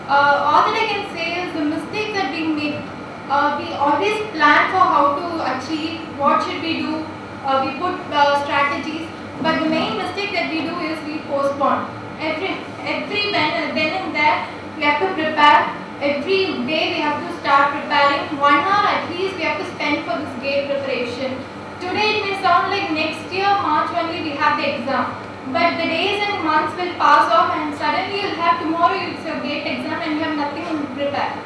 All that I can say is the mistakes that we make. We always plan for how to achieve, what should we do, we put strategies, but the main mistake that we do is we postpone. Every then and there, we have to prepare. Every day we have to start preparing. 1 hour at least we have to spend for this gate preparation. Today it may sound like next year, March only we have the exam. But the days and months will pass off and suddenly you'll have tomorrow it's your gate exam and you have nothing to prepare.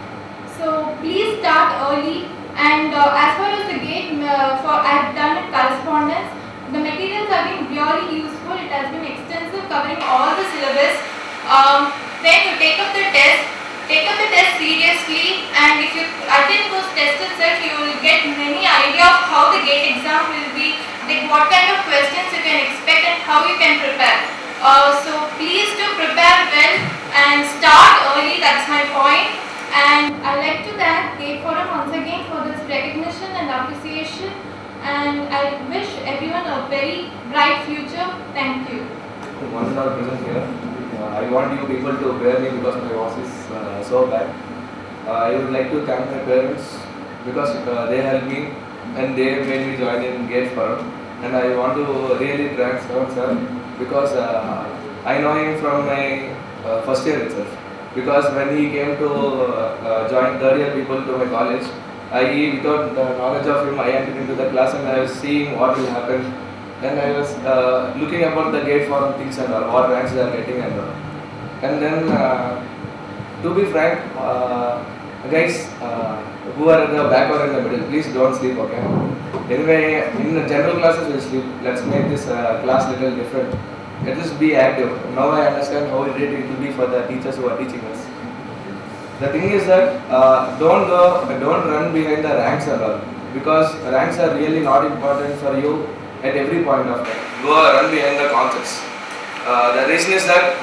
So please start early, and as far as the gate, I have done it correspondence. The materials have been really useful. It has been extensive, covering all the syllabus. Then you take up the test seriously, and if you attend those tests itself, you will get many idea of how the gate exam will be, like what kind of questions you can expect and how you can prepare. So please do prepare well and start early. That's my point. And I'd like to thank Gate Forum once again for this recognition and appreciation. And I wish everyone a very bright future. Thank you. One is our present here. I want you people to bear me because my voice is so bad. I would like to thank my parents because they helped me and they made me join in Gate Forum. And I want to really thank sir because I know him from my first year itself. Because when he came to join third year people to my college, without the knowledge of him, I entered into the class and I was seeing what will happen. And I was looking about the Gate Forum things and all, what ranks they are getting and all. And then, to be frank, guys who are at the back or in the middle, please don't sleep, okay? Anyway, in the general classes we'll sleep. Let's make this class little different. Let us be active. Now I understand how great it will be for the teachers who are teaching us. The thing is that don't run behind the ranks and all, because ranks are really not important for you at every point of time. Go run behind the concepts. The reason is that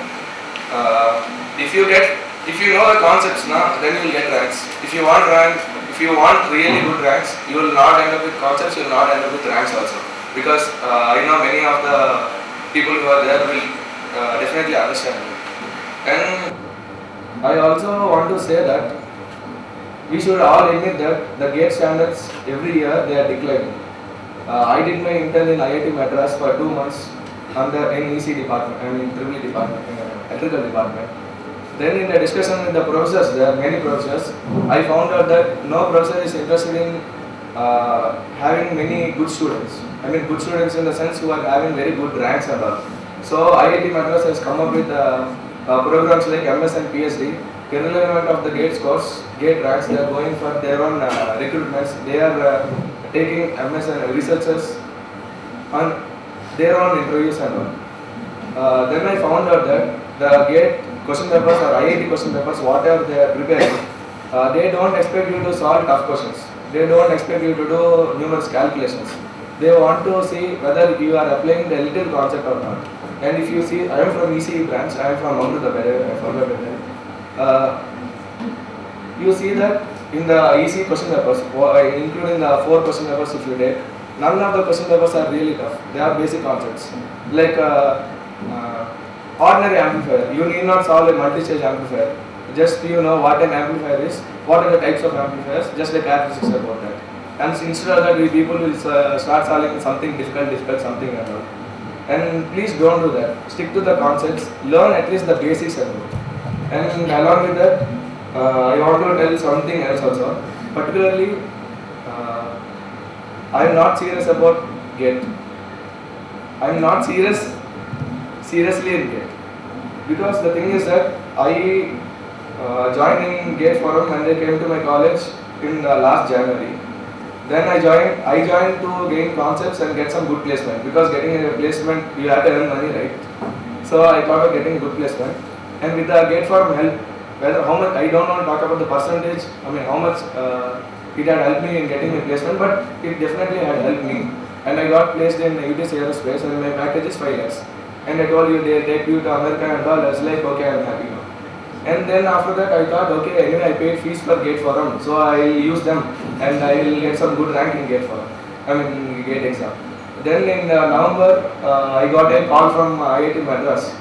if you know the concepts now, then you will get ranks. If you want really good ranks, you will not end up with concepts. You will not end up with ranks also, because I know many of the people who are there will definitely understand it. And I also want to say that we should all admit that the GATE standards every year they are declining. I did my intern in IIT Madras for 2 months in EC department, EEE department, electrical department. Then in the discussion with the professors, there are many professors, I found out that no professor is interested in having many good students. I mean good students in the sense who are having very good ranks and all. So IIT Madras has come up with programs like MS and PhD. Irrelevant of the GATE scores, GATE ranks, they are going for their own recruitments. They are taking MS and researchers on their own interviews and all. Then I found out that the GATE question papers or IIT question papers, whatever they are preparing, they don't expect you to solve tough questions. They don't expect you to do numerous calculations. They want to see whether you are applying the little concept or not. And if you see, I am from ECE branch, I am from Amrita, I forgot the name. You see that in the ECE question papers, including the 4 question papers if you take, none of the question papers are really tough. They are basic concepts. Like ordinary amplifier, you need not solve a multi-stage amplifier. Just you know what an amplifier is, what are the types of amplifiers, just like characteristics about that. And instead of that, we people will start solving something difficult, something and all. And please don't do that. Stick to the concepts, learn at least the basics and all. And along with that, I want to tell something else also. Particularly, I am not serious about GATE. I am not seriously in GATE. Because the thing is that I joined in GATE Forum when they came to my college in last January. Then I joined to gain concepts and get some good placement, because getting a placement you have to earn money, right? So I thought of getting a good placement, and with the GATE Forum help, whether how much I don't want to talk about the percentage. I mean how much it had helped me in getting a placement, but it definitely had helped me. And I got placed in UTC Aerospace, and my package is 5 lakhs. And I told you they take you to America and all. I was like, okay, I'm happy now. And then after that I thought, okay, anyway I paid fees for GATE Forum, so I will use them and I will get some good rank in GATE Forum, GATE exam. Then in November, I got a call from IIT Madras,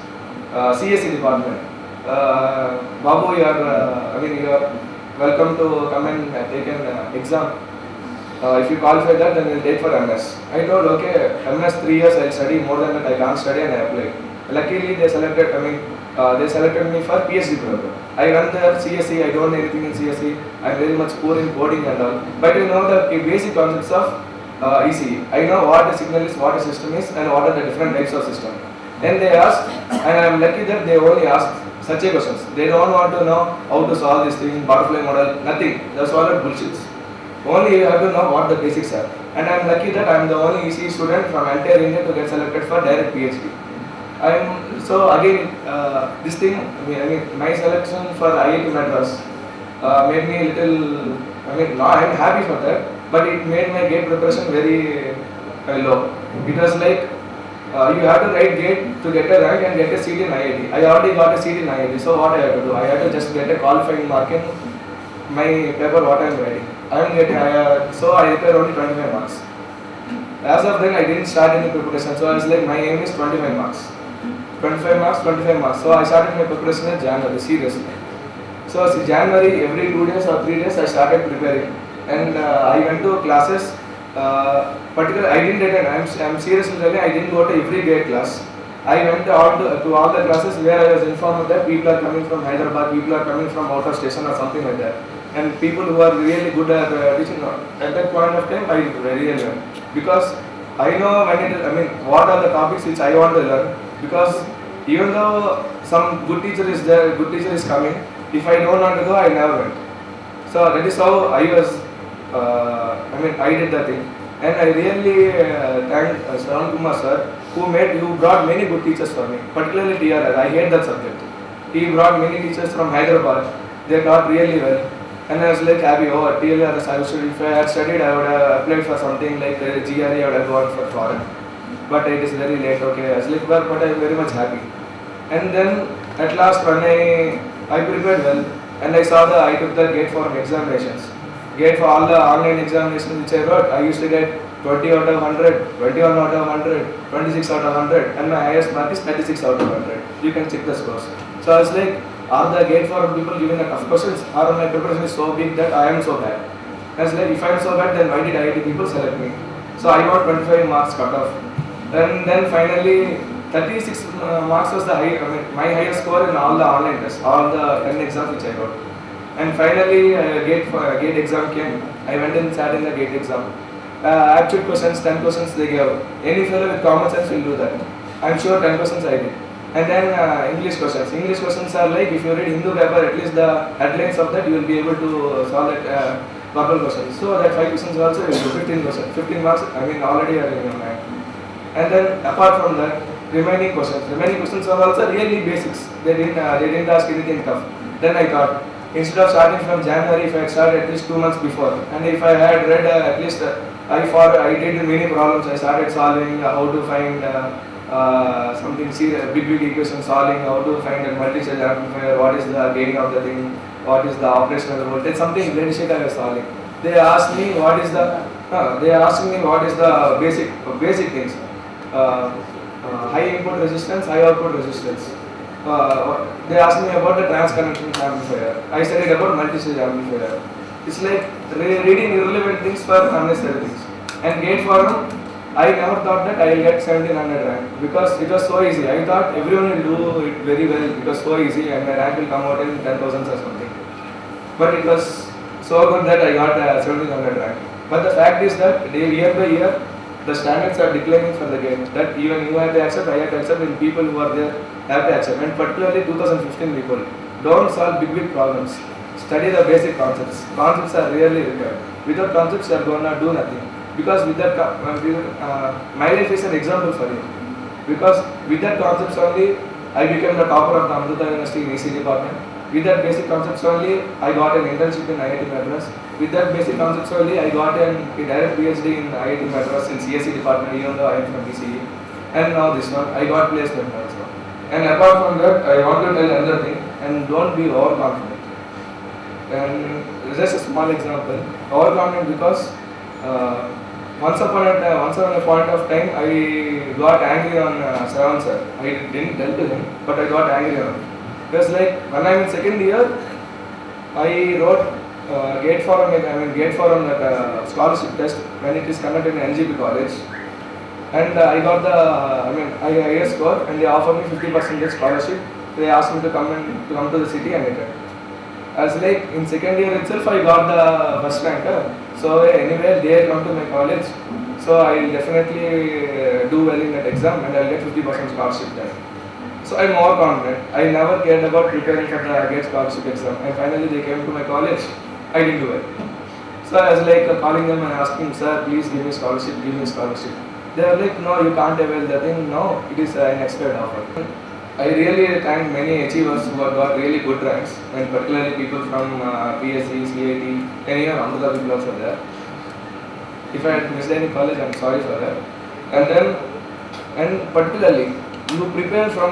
CSE department. Babu, you are, you are welcome to come and take an exam. If you qualify that, then you'll take for MS. I told, okay, MS 3 years I'll study, more than that I can't study, and I applied. Luckily, they selected, they selected me for PhD program. I run their CSE, I don't know anything in CSE, I'm very much poor in coding and all. But you know the basic concepts of ECE. I know what a signal is, what a system is, and what are the different types of system. Then they asked, and I'm lucky that they only asked such a questions. They don't want to know how to solve this thing, butterfly model, nothing. That's all are bullshits. Only you have to know what the basics are. And I'm lucky that I'm the only ECE student from entire India to get selected for direct PhD. So again, this thing, my selection for IIT Madras made me a little, no, I'm happy for that, but it made my GATE preparation very low. It was like, you have to write GATE to get a rank and get a seat in IIT. I already got a seat in IIT, so what I have to do? I have to just get a qualifying mark in my paper what I am writing. So I prepared only 25 marks. As of then, I didn't start any preparation, so I was like, my aim is 25 marks. 25 marks, 25 marks. So I started my preparation in January, seriously. So January, every 2 days or 3 days, I started preparing. And I went to classes, particularly, I didn't attend, I'm seriously telling, I didn't go to every GATE class. I went to all the classes where I was informed that people are coming from Hyderabad, people are coming from out of station or something like that. And people who are really good at teaching, at that point of time, I really learned. Because I know what are the topics which I want to learn. Because even though some good teacher is there, good teacher is coming, if I don't want to go, I never went. So that is how I was, I did that thing. And I really thank Shravan Kumar sir, who brought many good teachers for me, particularly TRR. I hate that subject. He brought many teachers from Hyderabad. They taught really well. And I was like happy, oh, TLR, if I had studied, I would have applied for something like GRE, I would have gone for foreign. But it is very late, okay, I was like, but I am very much happy. And then at last when I prepared well, and I took the GATE for examinations. GATE for all the online examinations which I wrote, I used to get 20 out of 100, 21 out of 100, 26 out of 100, and my highest mark is 36 out of 100. You can check the scores. So I was like, are the GATE forum people giving a tough questions, or my preparation is so big that I am so bad? I was like, if I am so bad, then why did IIT people select me? So I got 25 marks cut off. And then finally, 36 marks was my highest score in all the online tests, all the 10 exams which I wrote. And finally, GATE exam came. I went and sat in the GATE exam. Aptitude questions, 10 questions they gave. Any fellow with common sense will do that. I'm sure 10 questions I did. And then English questions. English questions are like, if you read Hindu paper, at least the headlines of that, you will be able to solve that verbal questions. So that 5 questions also will do 15 questions. 15 marks, already are in your mind. And then apart from that, remaining questions are also really basics. They didn't ask anything tough. Then I thought, instead of starting from January, if I had started at least 2 months before, and if I had read at least, I did many problems. I started solving how to find big equation solving, how to find a multi-stage amplifier, what is the gain of the thing, what is the operational voltage, something very shit I was solving. They asked me what is the basic things. High input resistance, high output resistance. They asked me about the trans-conductance amplifier. I studied about multi-stage amplifier. It's like reading irrelevant things for unnecessary things. And GATE forum, I never thought that I will get 1700 rank because it was so easy. I thought everyone will do it very well. It was so easy and my rank will come out in 10,000 or something. But it was so good that I got 1700 rank. But the fact is that year by year, the standards are declining for the GATE. That even you have to accept, I have to accept, and people who are there have to accept. And particularly 2015 people, don't solve big problems. Study the basic concepts. Concepts are really required. Without concepts, you are going to do nothing. Because with that, my life is an example for you. Because with that concepts only, I became the topper of the Amrita University in EC department. With that basic concepts only, I got an internship in IIT Madras. With that basic concepts only, I got a direct PhD in IIT Madras in CSE department, even though I am from ECE. And now this one, I got placement also. And apart from that, I want to tell another thing, and don't be overconfident. And just a small example, overconfident because once upon a point of time, I got angry on Shravan sir. I didn't tell to him, but I got angry on him. Because like when I'm in second year, I wrote gate forum that scholarship test when it is conducted in NGP college, and I got the I score, and they offered me 50% scholarship. They asked me to come to the city and attend. As like in second year itself, I got the first rank. So anyway, they come to my college, so I will definitely do well in that exam, and I will get 50% scholarship there. So I'm more confident. I never cared about preparing for the GATE scholarship exam, and finally they came to my college. I didn't do it. So I was like calling them and asking, sir, please give me scholarship, give me scholarship. They were like, no, you can't avail the thing. No, it is an expired offer. I really thank many achievers who have got really good ranks, and particularly people from PSC, CIT, and even Amrita people also there. If I had missed any college, I'm sorry for that. And particularly, you prepare from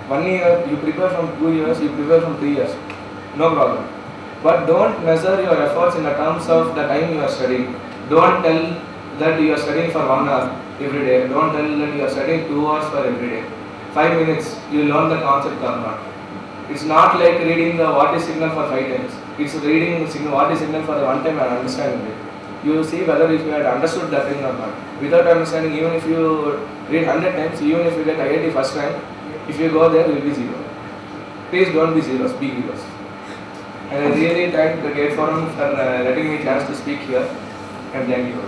1 year, you prepare from 2 years, you prepare from 3 years, no problem. But don't measure your efforts in the terms of the time you are studying. Don't tell that you are studying for 1 hour every day. Don't tell that you are studying 2 hours for every day. 5 minutes, you learn the concept or not. It's not like reading the what is signal for 5 times. It's reading what is signal for the 1 time and understanding it. You see whether if you had understood that thing or not. Without understanding, even if you read 100 times, even if you get IIT first rank, if you go there, you will be zero. Please don't be zeros, be heroes. And I really thank the GATE Forum for letting me chance to speak here, and thank you.